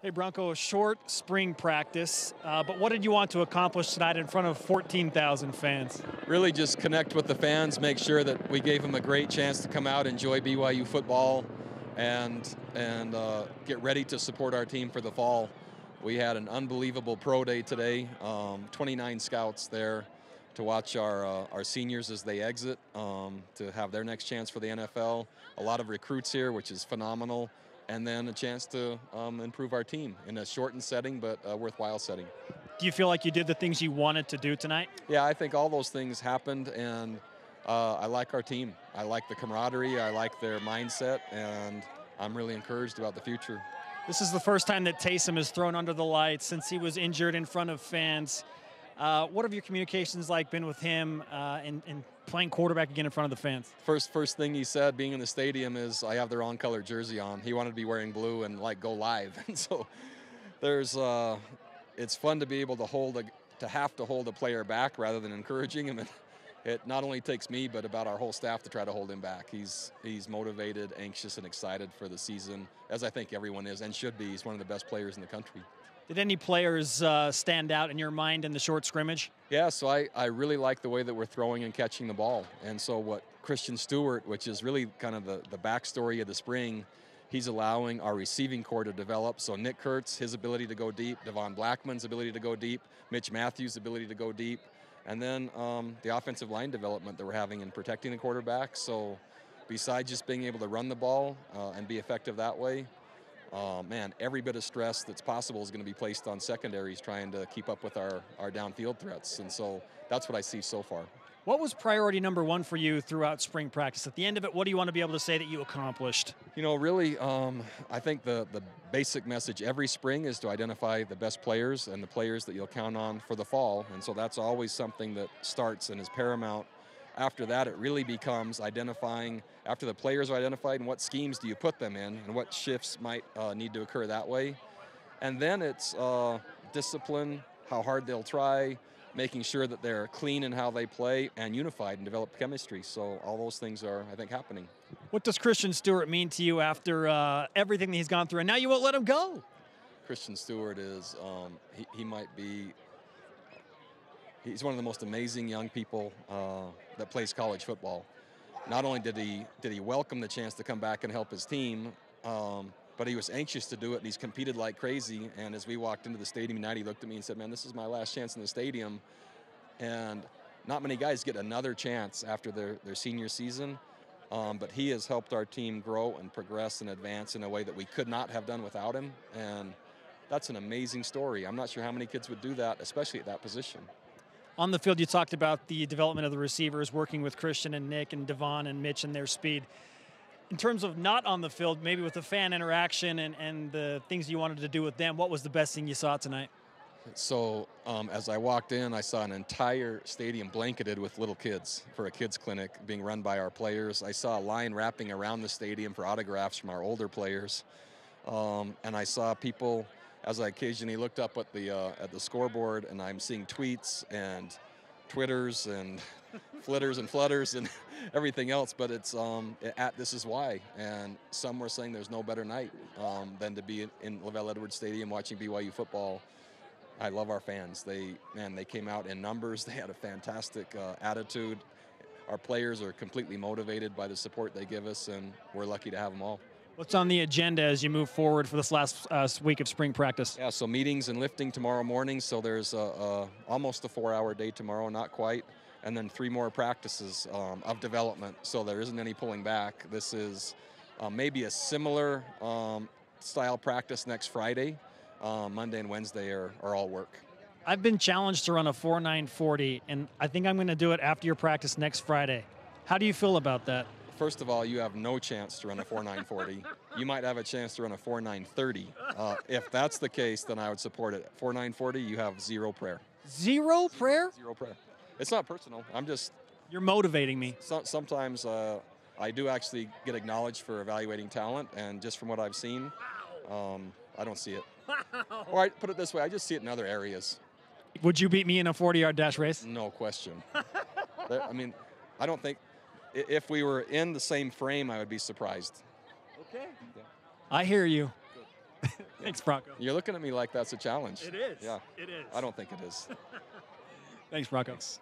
Hey, Bronco, a short spring practice, but what did you want to accomplish tonight in front of 14,000 fans? Really just connect with the fans, make sure that we gave them a great chance to come out, enjoy BYU football, and get ready to support our team for the fall. We had an unbelievable pro day today, 29 scouts there to watch our seniors as they exit, to have their next chance for the NFL. A lot of recruits here, which is phenomenal, and then a chance to improve our team in a shortened setting, but a worthwhile setting. Do you feel like you did the things you wanted to do tonight? Yeah, I think all those things happened, and I like our team. I like the camaraderie, I like their mindset, and I'm really encouraged about the future. This is the first time that Taysom is thrown under the lights since he was injured in front of fans. What have your communications been with him and playing quarterback again in front of the fans? First thing he said, being in the stadium, is I have the wrong color jersey on. He wanted to be wearing blue and go live. And so it's fun to be able to have to hold a player back rather than encouraging him. And it not only takes me, but about our whole staff to try to hold him back. He's motivated, anxious, and excited for the season, as I think everyone is and should be. He's one of the best players in the country. Did any players stand out in your mind in the short scrimmage? Yeah, so I really like the way that we're throwing and catching the ball. And so what Christian Stewart, which is really kind of the backstory of the spring, he's allowing our receiving core to develop. So Nick Kurtz, his ability to go deep, Devon Blackman's ability to go deep, Mitch Matthews' ability to go deep, and then the offensive line development that we're having in protecting the quarterback. So besides just being able to run the ball and be effective that way, man, every bit of stress that's possible is going to be placed on secondaries trying to keep up with our downfield threats. And so that's what I see so far. What was priority number one for you throughout spring practice? At the end of it, what do you want to be able to say that you accomplished? You know, really, I think the basic message every spring is to identify the best players and the players that you'll count on for the fall. And so that's always something that starts and is paramount. After that, it really becomes identifying, after the players are identified, and what schemes do you put them in and what shifts might need to occur that way. And then it's discipline, how hard they'll try, making sure that they're clean in how they play and unified and develop chemistry. So all those things are, I think, happening. What does Christian Stewart mean to you after everything that he's gone through, and now you won't let him go? Christian Stewart is, he might be, he's one of the most amazing young people that plays college football. Not only did he welcome the chance to come back and help his team, but he was anxious to do it, and he's competed like crazy. And as we walked into the stadium tonight, he looked at me and said, man, this is my last chance in the stadium. And not many guys get another chance after their senior season, but he has helped our team grow and progress and advance in a way that we could not have done without him. And that's an amazing story. I'm not sure how many kids would do that, especially at that position. On the field, you talked about the development of the receivers, working with Christian and Nick and Devon and Mitch and their speed. In terms of not on the field, maybe with the fan interaction and the things you wanted to do with them, what was the best thing you saw tonight? So as I walked in, I saw an entire stadium blanketed with little kids for a kids clinic being run by our players. I saw a line wrapping around the stadium for autographs from our older players. And I saw people, as I occasionally looked up at the scoreboard, and I'm seeing tweets and Twitters and flitters and flutters and everything else, but it's at This Is Why, and some were saying there's no better night than to be in Lavelle Edwards Stadium watching BYU football. I love our fans. They came out in numbers. They had a fantastic attitude. Our players are completely motivated by the support they give us, and we're lucky to have them all. What's on the agenda as you move forward for this last week of spring practice? Yeah, so meetings and lifting tomorrow morning. So there's almost a 4-hour day tomorrow, not quite, and then 3 more practices of development. So there isn't any pulling back. This is maybe a similar style practice next Friday. Monday and Wednesday are all work. I've been challenged to run a 4.940, and I think I'm going to do it after your practice next Friday. How do you feel about that? First of all, you have no chance to run a 4.940. You might have a chance to run a 4.930. If that's the case, then I would support it. 4.940, you have zero prayer. Zero prayer? Zero prayer. It's not personal. You're motivating me. Sometimes I do actually get acknowledged for evaluating talent, and just from what I've seen, I don't see it. Or I put it this way, I just see it in other areas. Would you beat me in a 40-yard dash race? No question. I mean, I don't think, if we were in the same frame, I would be surprised. Okay. Yeah. I hear you. Thanks, Bronco. You're looking at me like that's a challenge. It is. Yeah. It is. I don't think it is. Thanks, Bronco. Thanks.